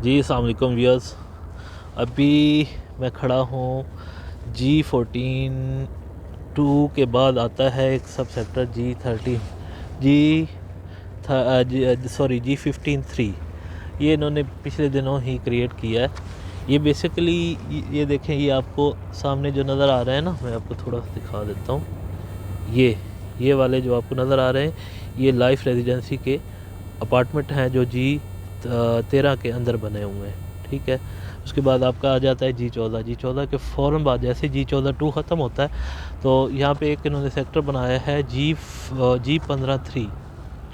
जी अस्सलाम वालेकुम व्यूअर्स। अभी मैं खड़ा हूँ G14 2 के बाद आता है एक सब सेक्टर G13 G15 3। ये इन्होंने पिछले दिनों ही क्रिएट किया है। ये बेसिकली ये देखें, ये आपको सामने जो नज़र आ रहे हैं ना, मैं आपको थोड़ा सा दिखा देता हूँ। ये वाले जो आपको नज़र आ रहे हैं, ये लाइफ रेजिडेंसी के अपार्टमेंट हैं जो G13 के अंदर बने हुए हैं। ठीक है, उसके बाद आपका आ जाता है G14 के फ़ौरन बाद जैसे G14 2 ख़त्म होता है तो यहाँ पे एक इन्होंने सेक्टर बनाया है G15 3।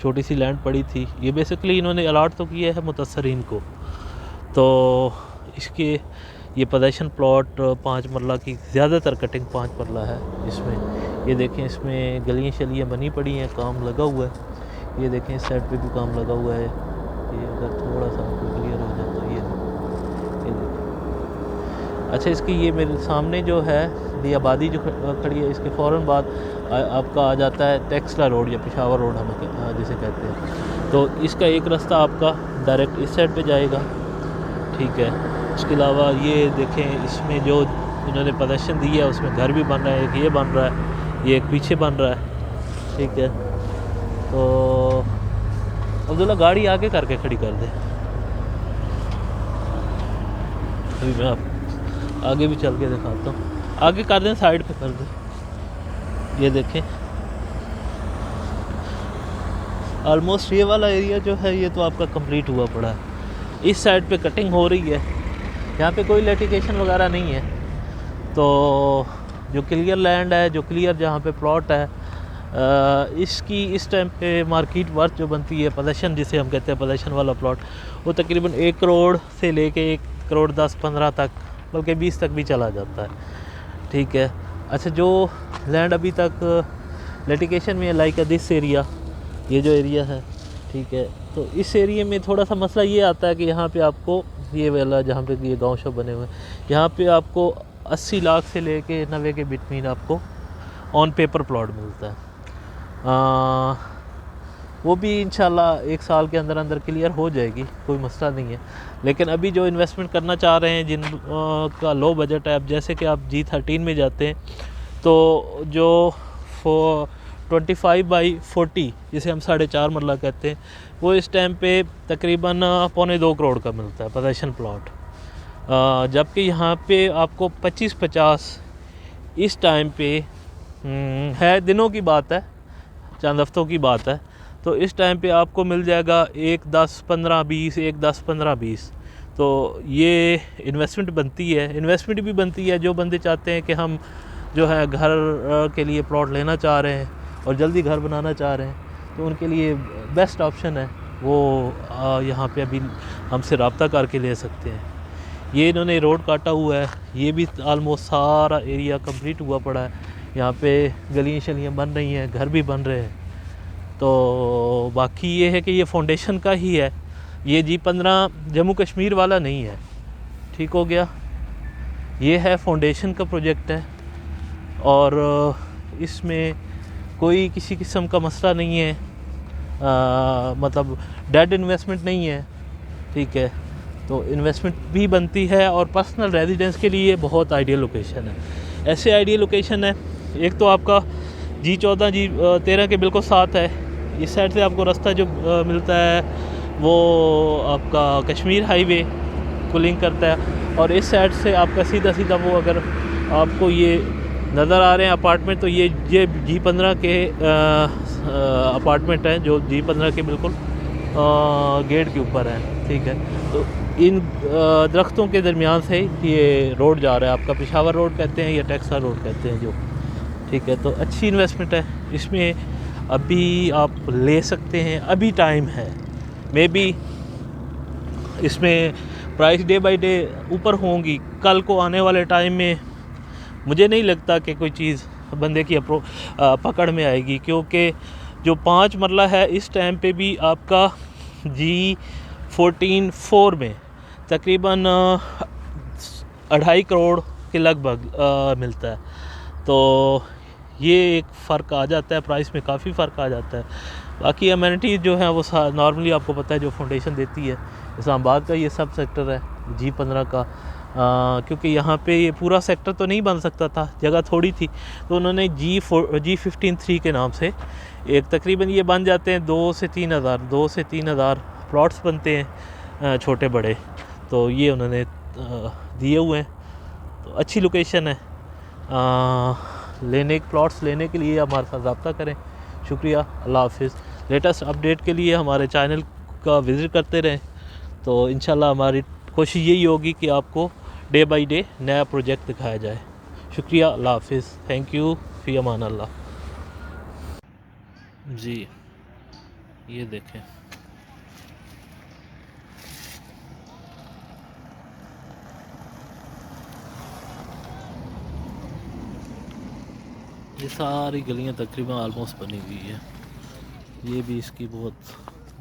छोटी सी लैंड पड़ी थी, ये बेसिकली इन्होंने अलाट तो किया है मुतसरीन को। तो इसके ये पोजेशन प्लॉट 5 मरला की, ज़्यादातर कटिंग 5 मरला है इसमें। ये देखें, इसमें गलियाँ शलियाँ बनी पड़ी हैं, काम लगा हुआ है। ये देखें, इस साइड पे भी काम लगा हुआ है। ये अगर थोड़ा सा आपको क्लियर हो जाए तो ये देखें। अच्छा, इसकी ये मेरे सामने जो है ये आबादी जो खड़ी है, इसके फ़ौरन बाद आपका आ जाता है टेक्सला रोड या पेशावर रोड हम जिसे कहते हैं। तो इसका एक रास्ता आपका डायरेक्ट इस साइड पे जाएगा। ठीक है, उसके अलावा ये देखें, इसमें जो इन्होंने पोजीशन दी है उसमें घर भी बन रहा है। एक ये बन रहा है, ये एक पीछे बन रहा है। ठीक है, तो अब्दुल्ला गाड़ी आगे करके खड़ी कर दे। अभी मैं आप आगे भी चल के दिखाता हूँ। आगे कर दें, साइड पे कर दें। ये देखें, ऑलमोस्ट ये वाला एरिया जो है ये तो आपका कंप्लीट हुआ पड़ा है। इस साइड पे कटिंग हो रही है, यहाँ पे कोई लिटिगेशन वगैरह नहीं है। तो जो क्लियर लैंड है, जो क्लियर जहाँ पे प्लॉट है, इसकी इस टाइम पे मार्केट वर्थ जो बनती है, पोजीशन जिसे हम कहते हैं पोजीशन वाला प्लॉट, वो तकरीबन 1 करोड़ से लेके 1 करोड़ 10-15 तक, बल्कि 20 तक भी चला जाता है। ठीक है। अच्छा, जो लैंड अभी तक लिटिगेशन में है, लाइक दिस एरिया, ये जो एरिया है, ठीक है, तो इस एरिया में थोड़ा सा मसला ये आता है कि यहाँ पे आपको ये वाला जहाँ पे ये गांव शो बने हुए हैं, यहाँ पे आपको 80 लाख से लेके 90 के बिटवीन आपको ऑन पेपर प्लॉट मिलता है। वो भी इंशाल्लाह 1 साल के अंदर अंदर क्लियर हो जाएगी, कोई मसला नहीं है। लेकिन अभी जो इन्वेस्टमेंट करना चाह रहे हैं, जिन का लो बजट है, अब जैसे कि आप G13 में जाते हैं तो जो 25/40 जिसे हम 4.5 मरला कहते हैं, वो इस टाइम पे तकरीबन 1.25 करोड़ का मिलता है पोजीशन प्लॉट। जबकि यहाँ पे आपको 25-50 इस टाइम पे है, दिनों की बात है, चंद हफ्तों की बात है, तो इस टाइम पे आपको मिल जाएगा 1-10-15-20, 1-10-15-20। तो ये इन्वेस्टमेंट बनती है, इन्वेस्टमेंट भी बनती है। जो बंदे चाहते हैं कि हम जो है घर के लिए प्लॉट लेना चाह रहे हैं और जल्दी घर बनाना चाह रहे हैं, तो उनके लिए बेस्ट ऑप्शन है वो यहाँ पे अभी हमसे रब्ता करके ले सकते हैं। ये इन्होंने रोड काटा हुआ है, ये भी आलमोस्ट सारा एरिया कंप्लीट हुआ पड़ा है। यहाँ पे गलियाँ शलियाँ बन रही हैं, घर भी बन रहे हैं। तो बाकी ये है कि ये फाउंडेशन का ही है, ये G15 जम्मू कश्मीर वाला नहीं है। ठीक हो गया, ये है फाउंडेशन का प्रोजेक्ट है और इसमें कोई किसी किस्म का मसला नहीं है, मतलब डेड इन्वेस्टमेंट नहीं है। ठीक है, तो इन्वेस्टमेंट भी बनती है और पर्सनल रेजिडेंस के लिए बहुत आइडियल लोकेशन है। ऐसे आइडियल लोकेशन है, एक तो आपका G14 G13 के बिल्कुल साथ है। इस साइड से आपको रास्ता जो मिलता है वो आपका कश्मीर हाईवे को लिंक करता है, और इस साइड से आपका सीधा सीधा वो, अगर आपको ये नज़र आ रहे हैं अपार्टमेंट, तो ये G15 के अपार्टमेंट हैं जो G15 के बिल्कुल गेट के ऊपर हैं। ठीक है, तो इन दरख्तों के दरमियान से ये रोड जा रहा है, आपका पेशावर रोड कहते हैं या टेक्सला रोड कहते हैं जो। ठीक है, तो अच्छी इन्वेस्टमेंट है इसमें, अभी आप ले सकते हैं, अभी टाइम है। मे बी इसमें प्राइस डे बाय डे ऊपर होंगी, कल को आने वाले टाइम में मुझे नहीं लगता कि कोई चीज़ बंदे की पकड़ में आएगी, क्योंकि जो 5 मरला है इस टाइम पे भी आपका G14 4 में तकरीबन 2.5 करोड़ के लगभग मिलता है। तो ये एक फ़र्क आ जाता है, प्राइस में काफ़ी फ़र्क आ जाता है। बाकी अमेनिटीज़ जो है वो नॉर्मली आपको पता है जो फाउंडेशन देती है, इस्लामाबाद का ये सब सेक्टर है G15 का। क्योंकि यहाँ पे ये पूरा सेक्टर तो नहीं बन सकता था, जगह थोड़ी थी, तो उन्होंने G15-3 के नाम से एक तकरीबन ये बन जाते हैं 2 से 3 हज़ार प्लॉट्स बनते हैं छोटे बड़े। तो ये उन्होंने दिए हुए हैं, तो अच्छी लोकेशन है। प्लॉट्स लेने के लिए हमारे साथ रब्ता करें। शुक्रिया, अल्लाह हाफिज़। लेटेस्ट अपडेट के लिए हमारे चैनल का विज़िट करते रहें। तो इंशाल्लाह हमारी कोशिश यही होगी कि आपको डे बाय डे नया प्रोजेक्ट दिखाया जाए। शुक्रिया, अल्लाह हाफिज़। थैंक यू, फ़ी अमान अल्लाह। जी ये देखें, ये सारी गलियां तकरीबन आलमोस्ट बनी हुई है। ये भी इसकी बहुत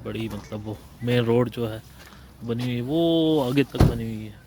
बड़ी मतलब वो मेन रोड जो है बनी हुई है, वो आगे तक बनी हुई है।